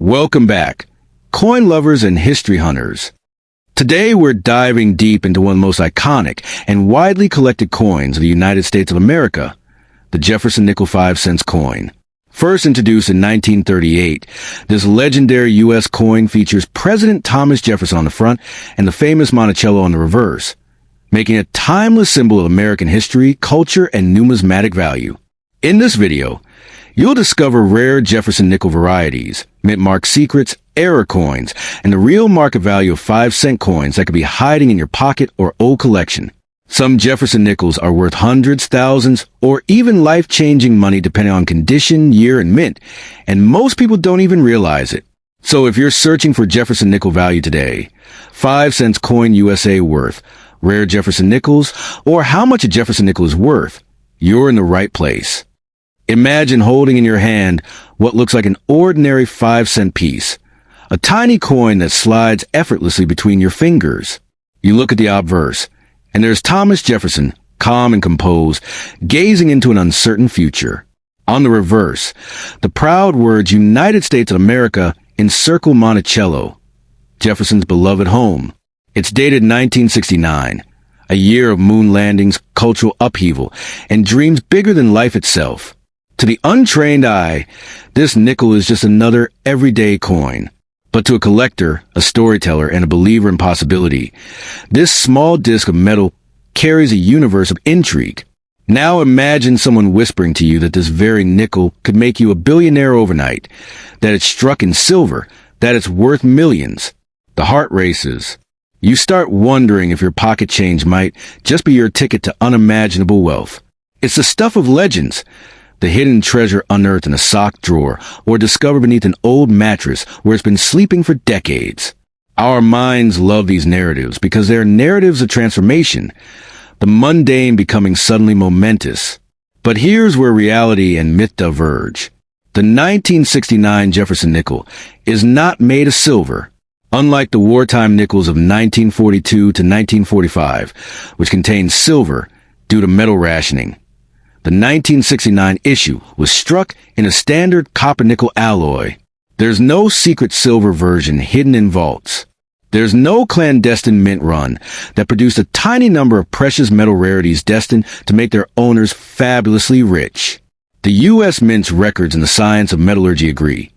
Welcome back, coin lovers and history hunters. Today we're diving deep into one of the most iconic and widely collected coins of the United States of America, the Jefferson Nickel 5-cent coin. First introduced in 1938, this legendary U.S. coin features President Thomas Jefferson on the front and the famous Monticello on the reverse, making it a timeless symbol of American history, culture, and numismatic value. In this video, you'll discover rare Jefferson Nickel varieties, mint-marked secrets, error coins, and the real market value of 5-cent coins that could be hiding in your pocket or old collection. Some Jefferson Nickels are worth hundreds, thousands, or even life-changing money depending on condition, year, and mint, and most people don't even realize it. So if you're searching for Jefferson Nickel value today, 5 cents coin USA worth, rare Jefferson Nickels, or how much a Jefferson Nickel is worth, you're in the right place. Imagine holding in your hand what looks like an ordinary 5-cent piece, a tiny coin that slides effortlessly between your fingers. You look at the obverse, and there's Thomas Jefferson, calm and composed, gazing into an uncertain future. On the reverse, the proud words United States of America encircle Monticello, Jefferson's beloved home. It's dated 1969, a year of moon landings, cultural upheaval, and dreams bigger than life itself. To the untrained eye, this nickel is just another everyday coin. But to a collector, a storyteller, and a believer in possibility, this small disc of metal carries a universe of intrigue. Now imagine someone whispering to you that this very nickel could make you a billionaire overnight, that it's struck in silver, that it's worth millions. The heart races. You start wondering if your pocket change might just be your ticket to unimaginable wealth. It's the stuff of legends. The hidden treasure unearthed in a sock drawer or discovered beneath an old mattress where it's been sleeping for decades. Our minds love these narratives because they're narratives of transformation, the mundane becoming suddenly momentous. But here's where reality and myth diverge. The 1969 Jefferson Nickel is not made of silver, unlike the wartime nickels of 1942 to 1945, which contained silver due to metal rationing. The 1969 issue was struck in a standard copper-nickel alloy. There's no secret silver version hidden in vaults. There's no clandestine mint run that produced a tiny number of precious metal rarities destined to make their owners fabulously rich. The U.S. Mint's records in the science of metallurgy agree.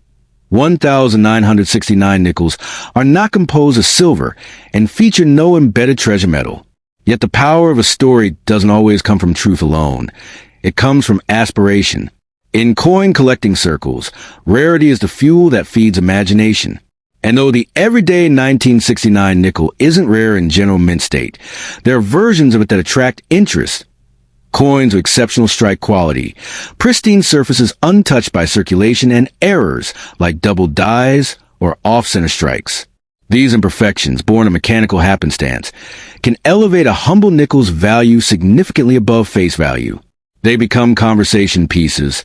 1,969 nickels are not composed of silver and feature no embedded treasure metal. Yet the power of a story doesn't always come from truth alone. It comes from aspiration. In coin collecting circles, rarity is the fuel that feeds imagination. And though the everyday 1969 nickel isn't rare in general mint state, there are versions of it that attract interest. Coins with exceptional strike quality, pristine surfaces untouched by circulation, and errors like double dies or off-center strikes. These imperfections, born of mechanical happenstance, can elevate a humble nickel's value significantly above face value. They become conversation pieces,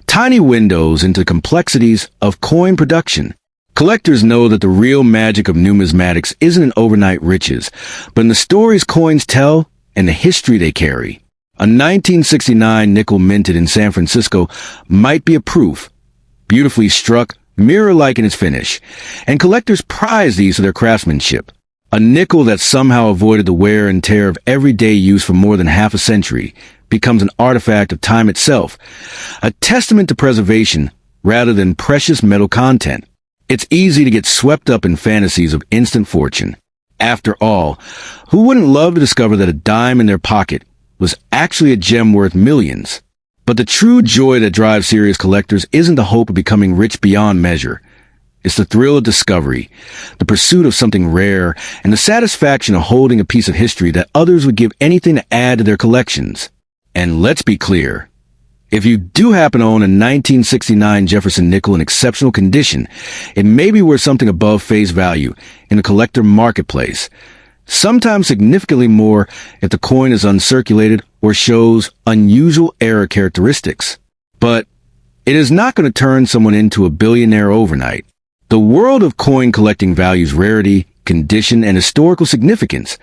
tiny windows into the complexities of coin production. Collectors know that the real magic of numismatics isn't in overnight riches, but in the stories coins tell and the history they carry. A 1969 nickel minted in San Francisco might be a proof, beautifully struck, mirror-like in its finish, and collectors prize these for their craftsmanship. A nickel that somehow avoided the wear and tear of everyday use for more than half a century becomes an artifact of time itself, a testament to preservation rather than precious metal content. It's easy to get swept up in fantasies of instant fortune. After all, who wouldn't love to discover that a dime in their pocket was actually a gem worth millions? But the true joy that drives serious collectors isn't the hope of becoming rich beyond measure. It's the thrill of discovery, the pursuit of something rare, and the satisfaction of holding a piece of history that others would give anything to add to their collections. And let's be clear, if you do happen to own a 1969 Jefferson Nickel in exceptional condition, it may be worth something above face value in the collector marketplace, sometimes significantly more if the coin is uncirculated or shows unusual error characteristics. But it is not going to turn someone into a billionaire overnight. The world of coin collecting values rarity, condition, and historical significance,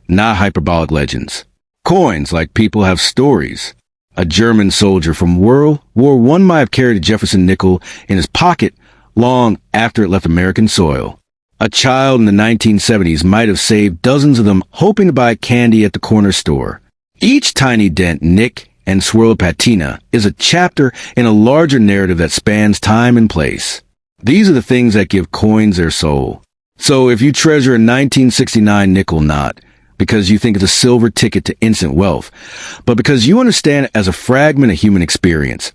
not hyperbolic legends. Coins, like people, have stories. A German soldier from World War I might have carried a Jefferson nickel in his pocket long after it left American soil. A child in the 1970s might have saved dozens of them hoping to buy candy at the corner store. Each tiny dent, nick, and swirl of patina is a chapter in a larger narrative that spans time and place. These are the things that give coins their soul. So if you treasure a 1969 nickel not because you think it's a silver ticket to instant wealth, but because you understand it as a fragment of human experience,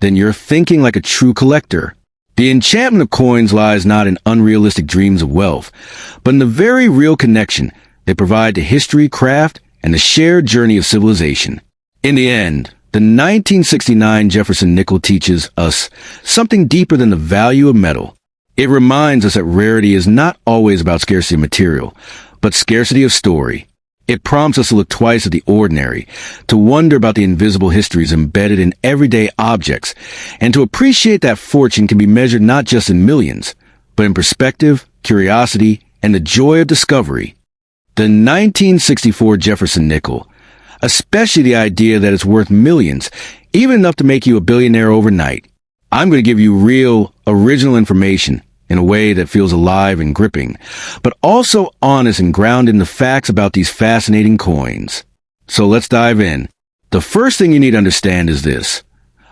then you're thinking like a true collector. The enchantment of coins lies not in unrealistic dreams of wealth, but in the very real connection they provide to history, craft, and the shared journey of civilization. In the end, the 1969 Jefferson Nickel teaches us something deeper than the value of metal. It reminds us that rarity is not always about scarcity of material, but scarcity of story. It prompts us to look twice at the ordinary, to wonder about the invisible histories embedded in everyday objects, and to appreciate that fortune can be measured not just in millions, but in perspective, curiosity, and the joy of discovery. The 1964 Jefferson Nickel, especially the idea that it's worth millions, even enough to make you a billionaire overnight. I'm going to give you real, original information in a way that feels alive and gripping, but also honest and grounded in the facts about these fascinating coins. So let's dive in. The first thing you need to understand is this.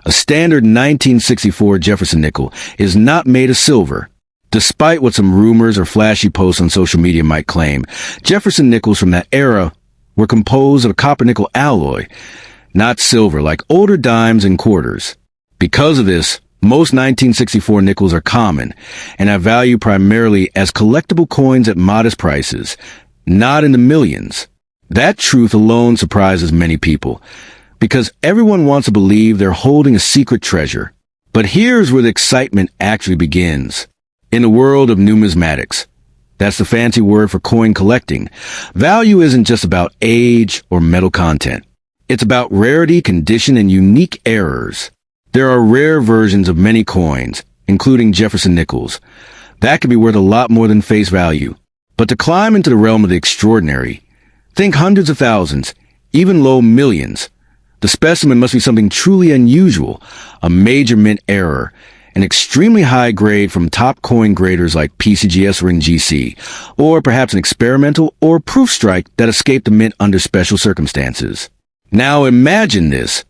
A standard 1964 Jefferson nickel is not made of silver. Despite what some rumors or flashy posts on social media might claim, Jefferson nickels from that era were composed of a copper-nickel alloy, not silver like older dimes and quarters. Because of this, most 1964 nickels are common and have value primarily as collectible coins at modest prices, not in the millions. That truth alone surprises many people, because everyone wants to believe they're holding a secret treasure. But here's where the excitement actually begins. In the world of numismatics, that's the fancy word for coin collecting, value isn't just about age or metal content. It's about rarity, condition, and unique errors. There are rare versions of many coins, including Jefferson nickels. That could be worth a lot more than face value. But to climb into the realm of the extraordinary, think hundreds of thousands, even low millions. The specimen must be something truly unusual, a major mint error, an extremely high grade from top coin graders like PCGS or NGC, or perhaps an experimental or proof strike that escaped the mint under special circumstances. Now imagine this.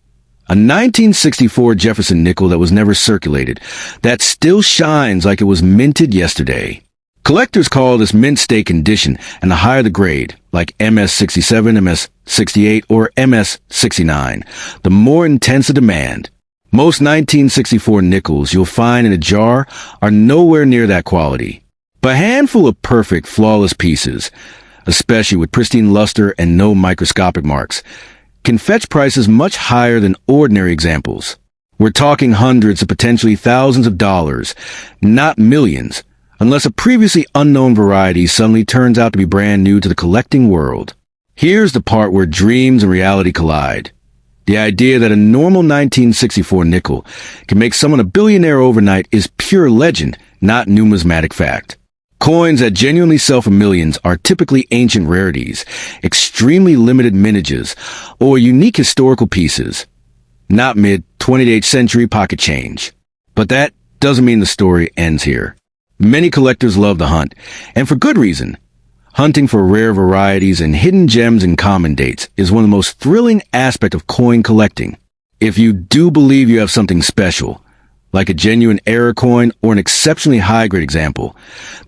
A 1964 Jefferson nickel that was never circulated, that still shines like it was minted yesterday. Collectors call this mint state condition, and the higher the grade, like MS-67, MS-68, or MS-69, the more intense the demand. Most 1964 nickels you'll find in a jar are nowhere near that quality. But a handful of perfect, flawless pieces, especially with pristine luster and no microscopic marks, can fetch prices much higher than ordinary examples. We're talking hundreds of potentially thousands of dollars, not millions, unless a previously unknown variety suddenly turns out to be brand new to the collecting world. Here's the part where dreams and reality collide. The idea that a normal 1964 nickel can make someone a billionaire overnight is pure legend, not numismatic fact. Coins that genuinely sell for millions are typically ancient rarities, extremely limited mintages, or unique historical pieces, not mid-28th century pocket change. But that doesn't mean the story ends here. Many collectors love the hunt, and for good reason. Hunting for rare varieties and hidden gems and common dates is one of the most thrilling aspects of coin collecting. If you do believe you have something special, like a genuine error coin or an exceptionally high-grade example,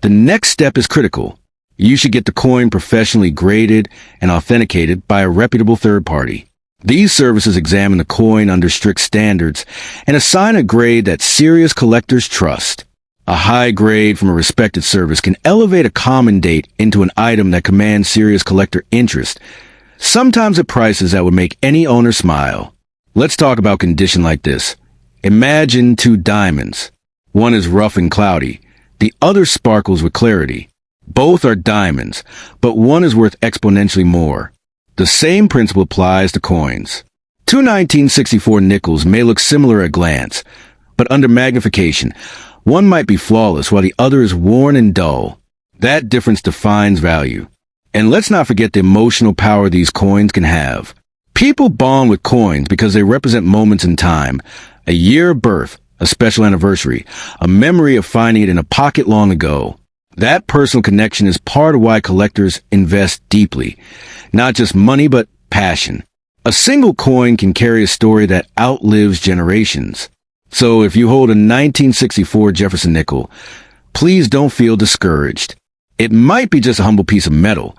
the next step is critical. You should get the coin professionally graded and authenticated by a reputable third party. These services examine the coin under strict standards and assign a grade that serious collectors trust. A high grade from a respected service can elevate a common date into an item that commands serious collector interest, sometimes at prices that would make any owner smile. Let's talk about condition like this. Imagine two diamonds. One is rough and cloudy. The other sparkles with clarity. Both are diamonds, but one is worth exponentially more. The same principle applies to coins. Two 1964 nickels may look similar at a glance, but under magnification, one might be flawless while the other is worn and dull. That difference defines value. And let's not forget the emotional power these coins can have. People bond with coins because they represent moments in time, a year of birth, a special anniversary, a memory of finding it in a pocket long ago. That personal connection is part of why collectors invest deeply. Not just money, but passion. A single coin can carry a story that outlives generations. So if you hold a 1964 Jefferson nickel, please don't feel discouraged. It might be just a humble piece of metal,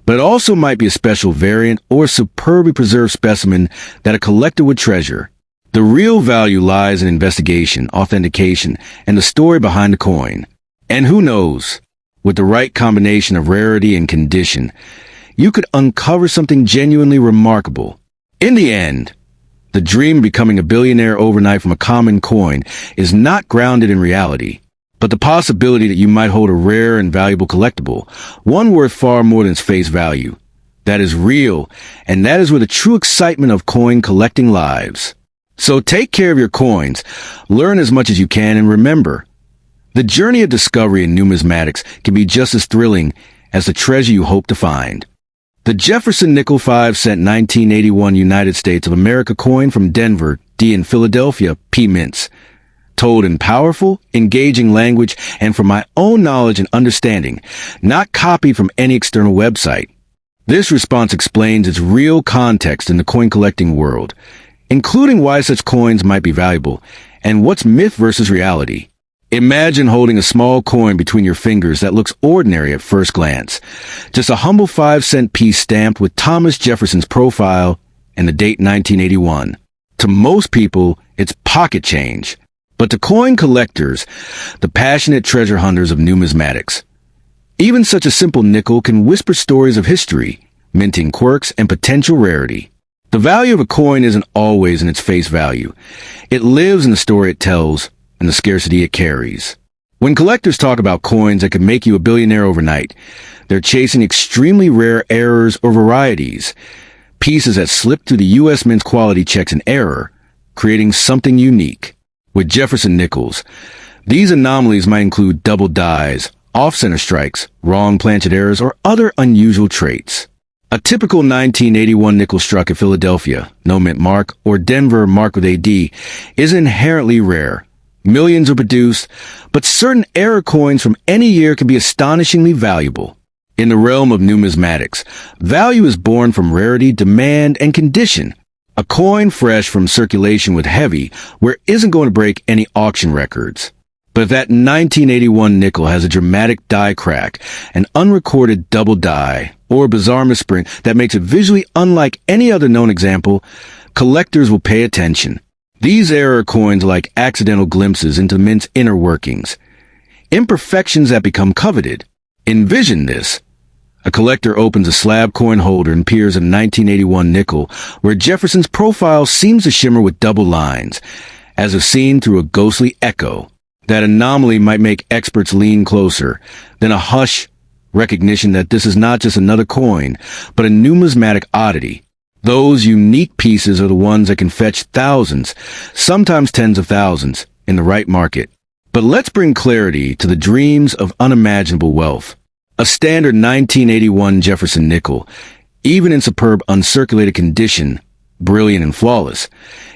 but it also might be a special variant or superbly preserved specimen that a collector would treasure. The real value lies in investigation, authentication, and the story behind the coin. And who knows, with the right combination of rarity and condition, you could uncover something genuinely remarkable. In the end, the dream of becoming a billionaire overnight from a common coin is not grounded in reality, but the possibility that you might hold a rare and valuable collectible, one worth far more than its face value. That is real, and that is where the true excitement of coin collecting lies. So take care of your coins, learn as much as you can, and remember, the journey of discovery in numismatics can be just as thrilling as the treasure you hope to find. The Jefferson Nickel 5-cent 1981 United States of America coin from Denver, D. in Philadelphia, P. Mints. Told in powerful, engaging language and from my own knowledge and understanding, not copied from any external website. This response explains its real context in the coin collecting world, including why such coins might be valuable and what's myth versus reality. Imagine holding a small coin between your fingers that looks ordinary at first glance. Just a humble 5-cent piece stamped with Thomas Jefferson's profile and the date 1981. To most people, it's pocket change. But to coin collectors, the passionate treasure hunters of numismatics, even such a simple nickel can whisper stories of history, minting quirks and potential rarity. The value of a coin isn't always in its face value. It lives in the story it tells and the scarcity it carries. When collectors talk about coins that could make you a billionaire overnight, they're chasing extremely rare errors or varieties, pieces that slip through the U.S. Mint's quality checks in error, creating something unique. With Jefferson nickels, these anomalies might include double dies, off-center strikes, wrong planchet errors, or other unusual traits. A typical 1981 nickel struck at Philadelphia, no mint mark, or Denver mark with AD, is inherently rare. Millions are produced, but certain error coins from any year can be astonishingly valuable. In the realm of numismatics, value is born from rarity, demand, and condition. A coin fresh from circulation with heavy, where it isn't going to break any auction records. But if that 1981 nickel has a dramatic die crack, an unrecorded double die, or a bizarre misprint that makes it visually unlike any other known example, collectors will pay attention. These error coins are like accidental glimpses into the mint's inner workings, imperfections that become coveted. Envision this. A collector opens a slab coin holder and peers at a 1981 nickel where Jefferson's profile seems to shimmer with double lines, as if seen through a ghostly echo. That anomaly might make experts lean closer, then a hush recognition that this is not just another coin, but a numismatic oddity. Those unique pieces are the ones that can fetch thousands, sometimes tens of thousands, in the right market. But let's bring clarity to the dreams of unimaginable wealth. A standard 1981 Jefferson nickel, even in superb uncirculated condition, brilliant and flawless,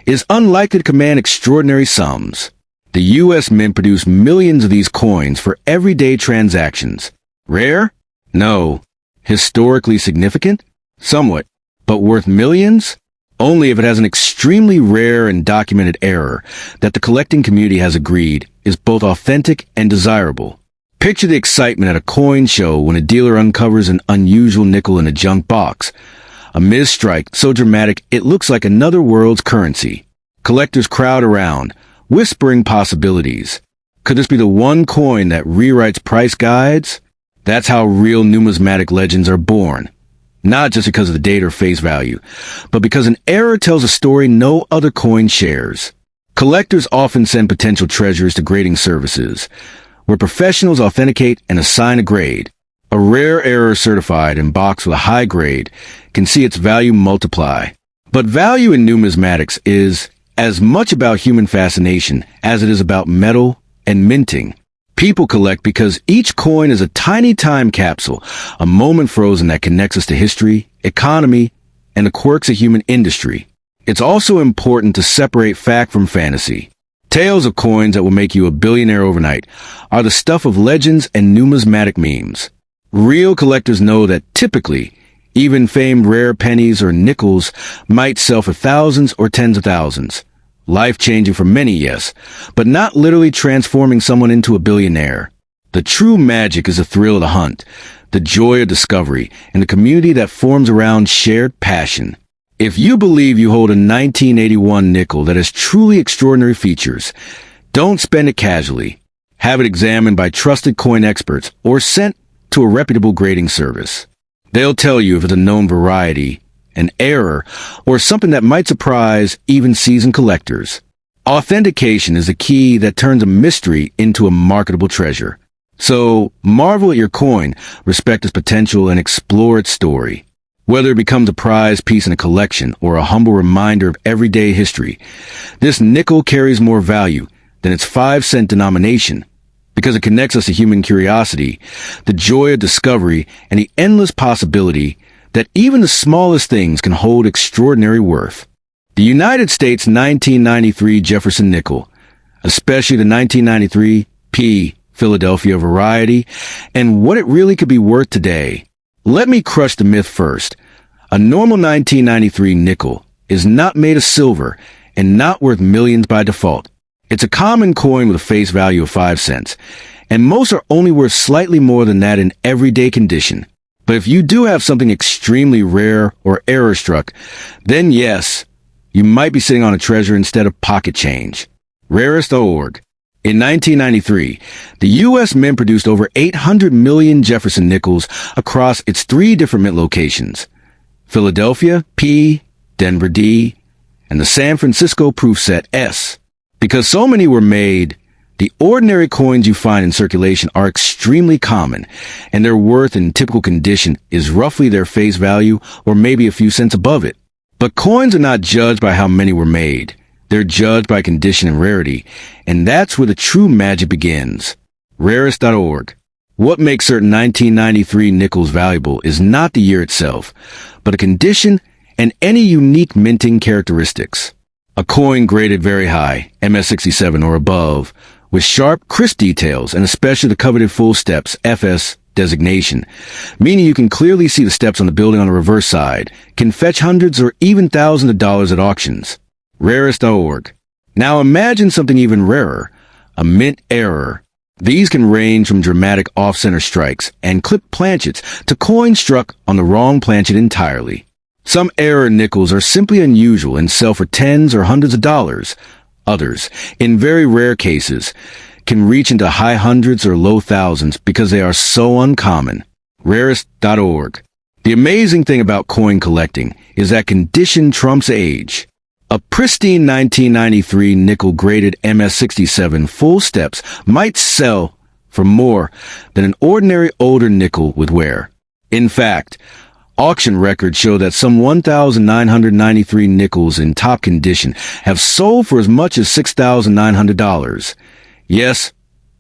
is unlikely to command extraordinary sums. The U.S. Mint produced millions of these coins for everyday transactions. Rare? No. Historically significant? Somewhat. But worth millions? Only if it has an extremely rare and documented error that the collecting community has agreed is both authentic and desirable. Picture the excitement at a coin show when a dealer uncovers an unusual nickel in a junk box. A misstrike so dramatic it looks like another world's currency. Collectors crowd around, whispering possibilities. Could this be the one coin that rewrites price guides? That's how real numismatic legends are born. Not just because of the date or face value, but because an error tells a story no other coin shares. Collectors often send potential treasures to grading services, where professionals authenticate and assign a grade. A rare error certified and boxed with a high grade can see its value multiply. But value in numismatics is as much about human fascination as it is about metal and minting. People collect because each coin is a tiny time capsule, a moment frozen that connects us to history, economy, and the quirks of human industry. It's also important to separate fact from fantasy. Tales of coins that will make you a billionaire overnight are the stuff of legends and numismatic memes. Real collectors know that typically, even famed rare pennies or nickels might sell for thousands or tens of thousands. Life-changing for many, yes, but not literally transforming someone into a billionaire. The true magic is the thrill of the hunt, the joy of discovery, and the community that forms around shared passion. If you believe you hold a 1981 nickel that has truly extraordinary features, don't spend it casually. Have it examined by trusted coin experts or sent to a reputable grading service. They'll tell you if it's a known variety, an error, or something that might surprise even seasoned collectors. Authentication is the key that turns a mystery into a marketable treasure. So, marvel at your coin, respect its potential, and explore its story. Whether it becomes a prized piece in a collection or a humble reminder of everyday history, this nickel carries more value than its 5-cent denomination because it connects us to human curiosity, the joy of discovery, and the endless possibility that even the smallest things can hold extraordinary worth. The United States 1993 Jefferson Nickel, especially the 1993 P. Philadelphia variety, and what it really could be worth today. Let me crush the myth first. A normal 1993 nickel is not made of silver and not worth millions by default. It's a common coin with a face value of 5 cents, and most are only worth slightly more than that in everyday condition. But if you do have something extremely rare or error-struck, then yes, you might be sitting on a treasure instead of pocket change. Rarest.org. In 1993, the U.S. Mint produced over 800 million Jefferson nickels across its 3 different mint locations: Philadelphia, P, Denver, D, and the San Francisco proof set, S. Because so many were made, the ordinary coins you find in circulation are extremely common, and their worth in typical condition is roughly their face value or maybe a few cents above it. But coins are not judged by how many were made. They're judged by condition and rarity, and that's where the true magic begins. Rarest.org. What makes certain 1993 nickels valuable is not the year itself, but a condition and any unique minting characteristics. A coin graded very high, MS67 or above, with sharp, crisp details and especially the coveted full steps, FS, designation, meaning you can clearly see the steps on the building on the reverse side, can fetch hundreds or even thousands of dollars at auctions. Rarest.org. Now imagine something even rarer, a mint error. These can range from dramatic off-center strikes and clipped planchets to coins struck on the wrong planchet entirely. Some error nickels are simply unusual and sell for tens or hundreds of dollars. Others, in very rare cases, can reach into high hundreds or low thousands because they are so uncommon. Rarest.org. The amazing thing about coin collecting is that condition trumps age. A pristine 1993 nickel-graded MS67 full steps might sell for more than an ordinary older nickel would wear. In fact, auction records show that some 1,993 nickels in top condition have sold for as much as $6,900. Yes,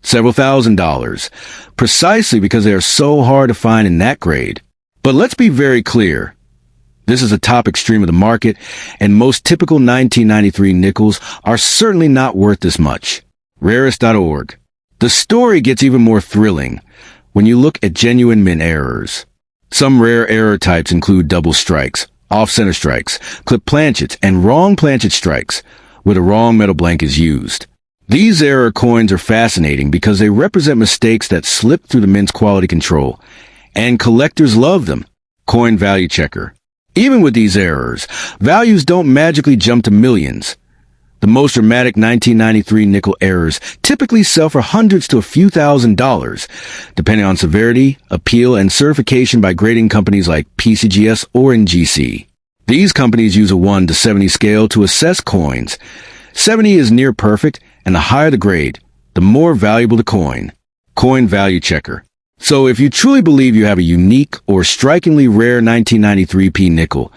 several $1,000s, precisely because they are so hard to find in that grade. But let's be very clear. This is a top extreme of the market, and most typical 1993 nickels are certainly not worth this much. Rarest.org. The story gets even more thrilling when you look at genuine mint errors. Some rare error types include double strikes, off-center strikes, clipped planchets, and wrong planchet strikes, where the wrong metal blank is used. These error coins are fascinating because they represent mistakes that slip through the mint's quality control, and collectors love them. Coin value checker. Even with these errors, values don't magically jump to millions. The most dramatic 1993 nickel errors typically sell for hundreds to a few $1,000s, depending on severity, appeal, and certification by grading companies like PCGS or NGC. These companies use a 1 to 70 scale to assess coins. 70 is near perfect, and the higher the grade, the more valuable the coin. Coin value checker. So if you truly believe you have a unique or strikingly rare 1993 P nickel,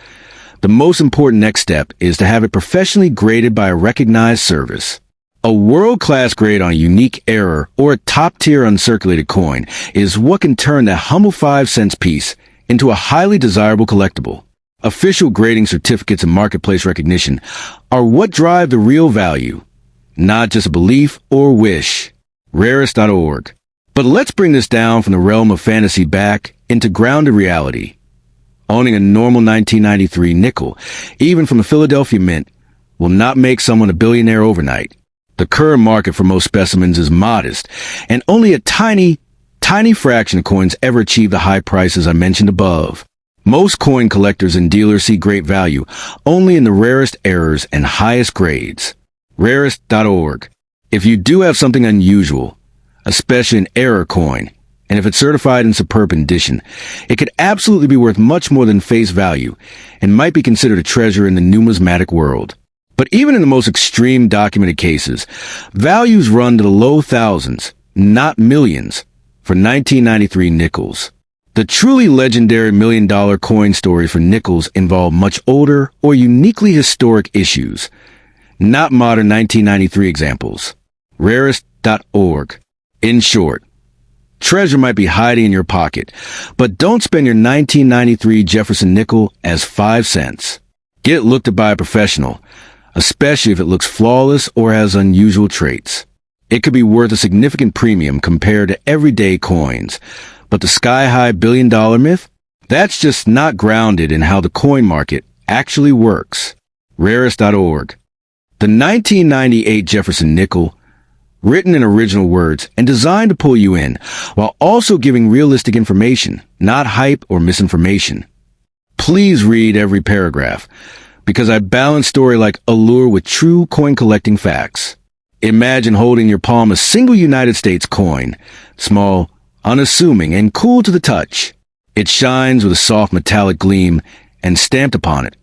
the most important next step is to have it professionally graded by a recognized service. A world-class grade on a unique error or a top-tier uncirculated coin is what can turn that humble 5-cent piece into a highly desirable collectible. Official grading certificates and marketplace recognition are what drive the real value. not just a belief or wish. Rarest.org. But let's bring this down from the realm of fantasy back into grounded reality. Owning a normal 1993 nickel, even from the Philadelphia Mint, will not make someone a billionaire overnight. The current market for most specimens is modest, and only a tiny fraction of coins ever achieve the high prices I mentioned above. Most coin collectors and dealers see great value only in the rarest errors and highest grades. Rarest.org. If you do have something unusual, especially an error coin, and if it's certified in superb condition, it could absolutely be worth much more than face value and might be considered a treasure in the numismatic world. But even in the most extreme documented cases, values run to the low thousands, not millions, for 1993 nickels. The truly legendary million-dollar coin stories for nickels involve much older or uniquely historic issues, not modern 1993 examples. Rarest.org. In short, treasure might be hiding in your pocket, but don't spend your 1993 Jefferson nickel as 5 cents. Get looked at by a professional, especially if it looks flawless or has unusual traits. It could be worth a significant premium compared to everyday coins, but the sky-high billion-dollar myth? That's just not grounded in how the coin market actually works. Rarest.org. The 1998 Jefferson nickel, written in original words and designed to pull you in, while also giving realistic information, not hype or misinformation. Please read every paragraph, because I balance story like allure with true coin collecting facts. Imagine holding in your palm a single United States coin, small, unassuming, and cool to the touch. It shines with a soft metallic gleam, and stamped upon it,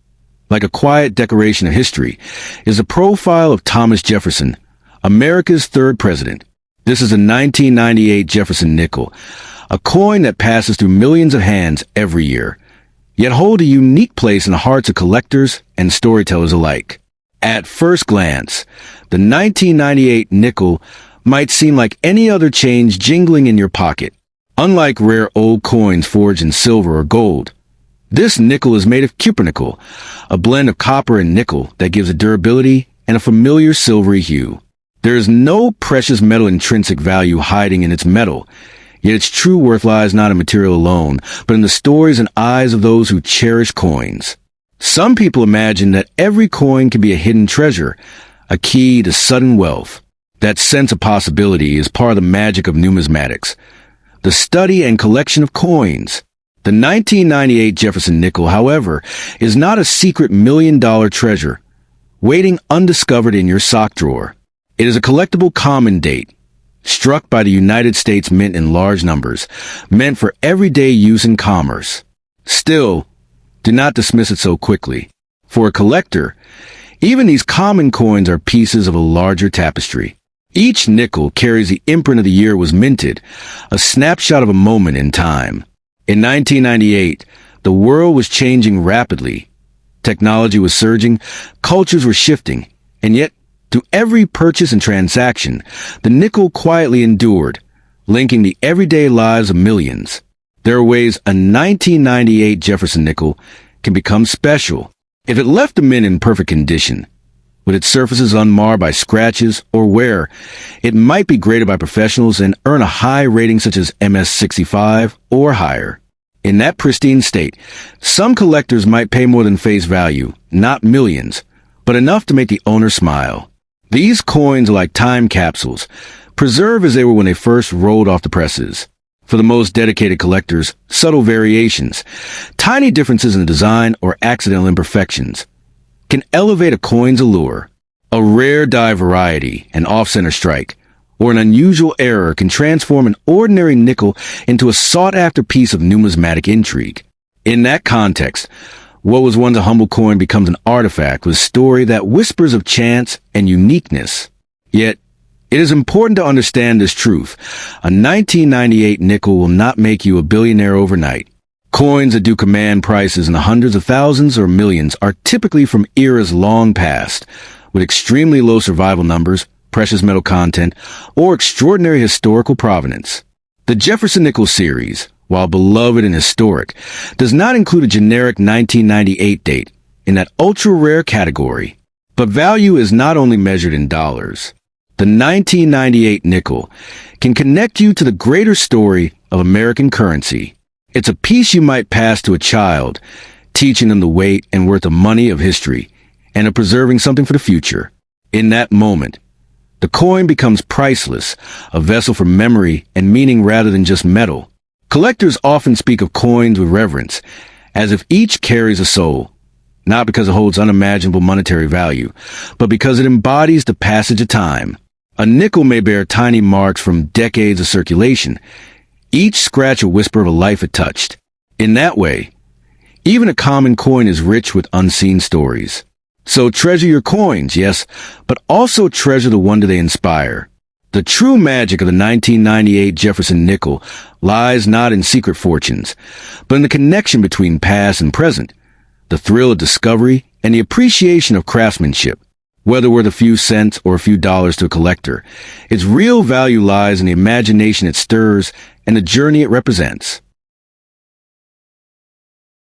like a quiet decoration of history, is a profile of Thomas Jefferson, America's third president. This is a 1998 Jefferson nickel, a coin that passes through millions of hands every year, yet hold a unique place in the hearts of collectors and storytellers alike. At first glance, the 1998 nickel might seem like any other change jingling in your pocket. Unlike rare old coins forged in silver or gold, this nickel is made of cupronickel, a blend of copper and nickel that gives a durability and a familiar silvery hue. There is no precious metal intrinsic value hiding in its metal, yet its true worth lies not in material alone, but in the stories and eyes of those who cherish coins. Some people imagine that every coin can be a hidden treasure, a key to sudden wealth. That sense of possibility is part of the magic of numismatics, the study and collection of coins. The 1998 Jefferson nickel, however, is not a secret million-dollar treasure, waiting undiscovered in your sock drawer. It is a collectible common date, struck by the United States Mint in large numbers, meant for everyday use in commerce. Still, do not dismiss it so quickly. For a collector, even these common coins are pieces of a larger tapestry. Each nickel carries the imprint of the year it was minted, a snapshot of a moment in time. In 1998, the world was changing rapidly. Technology was surging, cultures were shifting, and yet, through every purchase and transaction, the nickel quietly endured, linking the everyday lives of millions. There are ways a 1998 Jefferson nickel can become special. If it left the mint in perfect condition, with its surfaces unmarred by scratches or wear, it might be graded by professionals and earn a high rating such as MS65 or higher. In that pristine state, some collectors might pay more than face value, not millions, but enough to make the owner smile. These coins are like time capsules, preserved as they were when they first rolled off the presses. For the most dedicated collectors, subtle variations, tiny differences in the design or accidental imperfections, can elevate a coin's allure. A rare die variety, an off-center strike, or an unusual error can transform an ordinary nickel into a sought-after piece of numismatic intrigue. In that context, what was once a humble coin becomes an artifact with a story that whispers of chance and uniqueness. Yet, it is important to understand this truth. A 1998 nickel will not make you a billionaire overnight. Coins that do command prices in the hundreds of thousands or millions are typically from eras long past, with extremely low survival numbers, precious metal content, or extraordinary historical provenance. The Jefferson Nickel series, while beloved and historic, does not include a generic 1998 date in that ultra-rare category. But value is not only measured in dollars. The 1998 nickel can connect you to the greater story of American currency. It's a piece you might pass to a child, teaching them the weight and worth of money of history, and of preserving something for the future. In that moment, the coin becomes priceless, a vessel for memory and meaning rather than just metal. Collectors often speak of coins with reverence, as if each carries a soul, not because it holds unimaginable monetary value, but because it embodies the passage of time. A nickel may bear tiny marks from decades of circulation, each scratch a whisper of a life it touched. In that way, even a common coin is rich with unseen stories. So treasure your coins, yes, but also treasure the wonder they inspire. The true magic of the 1998 Jefferson nickel lies not in secret fortunes, but in the connection between past and present, the thrill of discovery, and the appreciation of craftsmanship. Whether worth a few cents or a few dollars to a collector, its real value lies in the imagination it stirs and the journey it represents.